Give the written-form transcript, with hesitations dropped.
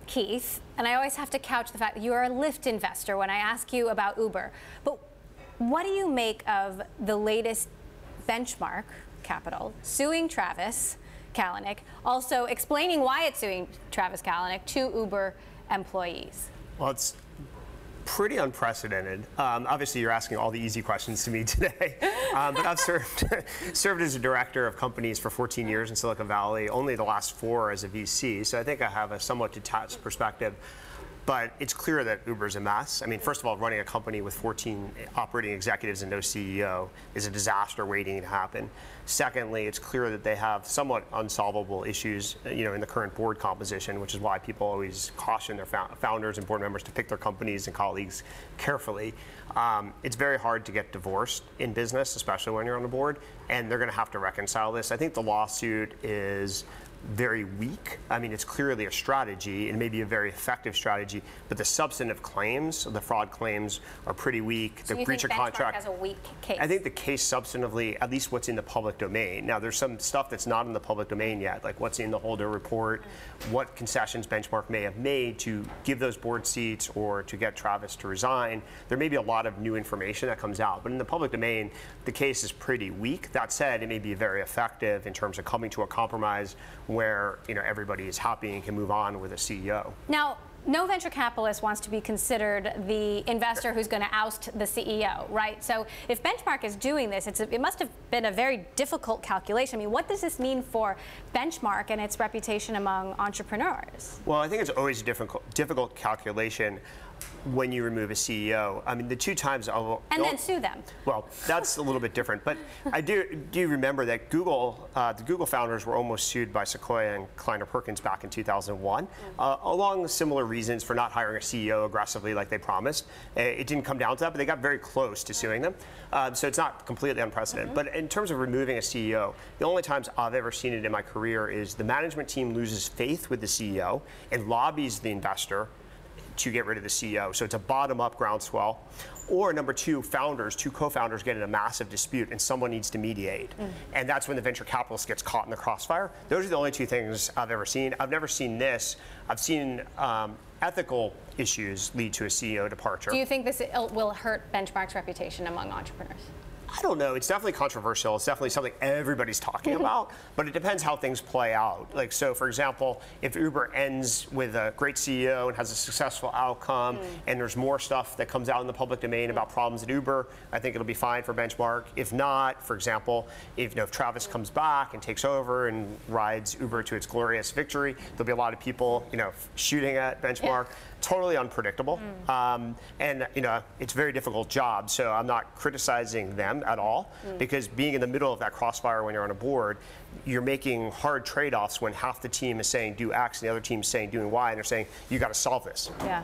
Keith, and I always have to couch the fact that you are a Lyft investor when I ask you about Uber. But what do you make of the latest Benchmark Capital suing Travis Kalanick, also explaining why it's suing Travis Kalanick to Uber employees? Well, it's pretty unprecedented. Obviously, you're asking all the easy questions to me today. But I've served as a director of companies for 14 years in Silicon Valley, only the last 4 as a VC. So I think I have a somewhat detached perspective. But it's clear that Uber's a mess. I mean, first of all, running a company with 14 operating executives and no CEO is a disaster waiting to happen. Secondly, it's clear that they have somewhat unsolvable issues, in the current board composition, which is why people always caution their founders and board members to pick their companies and colleagues carefully. It's very hard to get divorced in business, especially when you're on the board, and they're going to have to reconcile this. I think the lawsuit is very weak. I mean, it's clearly a strategy and maybe a very effective strategy, but the substantive claims, the fraud claims, are pretty weak. So the breach of contract has a weak case? I think the case substantively, at least what's in the public domain. Now, there's some stuff that's not in the public domain yet, like what's in the Holder report, what concessions Benchmark may have made to give those board seats or to get Travis to resign. There may be a lot of new information that comes out, but in the public domain, the case is pretty weak. That said, it may be very effective in terms of coming to a compromise where everybody is happy and can move on with a CEO. Now, no venture capitalist wants to be considered the investor who's going to oust the CEO, right? So if Benchmark is doing this, it must have been a very difficult calculation. I mean, what does this mean for Benchmark and its reputation among entrepreneurs? Well, I think it's always a difficult calculation when you remove a CEO. I mean, the 2 times then sue them. Well, that's a little bit different. But I do remember that Google, the Google founders were almost sued by Sequoia and Kleiner Perkins back in 2001, along similar reasons for not hiring a CEO aggressively like they promised. It didn't come down to that, but they got very close to suing them. So it's not completely unprecedented. But in terms of removing a CEO, the only times I've ever seen it in my career is the management team loses faith with the CEO and lobbies the investor to get rid of the CEO. So it's a bottom-up groundswell. Or number 2, 2 co-founders get in a massive dispute and someone needs to mediate. And that's when the venture capitalist gets caught in the crossfire. Those are the only 2 things I've ever seen. I've never seen this. I've seen ethical issues lead to a CEO departure. Do you think this will hurt Benchmark's reputation among entrepreneurs? I don't know. It's definitely controversial. It's definitely something everybody's talking about, but it depends how things play out. Like, so for example, if Uber ends with a great CEO and has a successful outcome, and there's more stuff that comes out in the public domain about problems at Uber, I think it'll be fine for Benchmark. If not, for example, if Travis comes back and takes over and rides Uber to its glorious victory, there'll be a lot of people, shooting at Benchmark. Yeah. Totally unpredictable, and it's a very difficult job. So I'm not criticizing them at all, because being in the middle of that crossfire when you're on a board, you're making hard trade-offs when half the team is saying do X and the other team is saying doing Y, and they're saying you got to solve this. Yeah.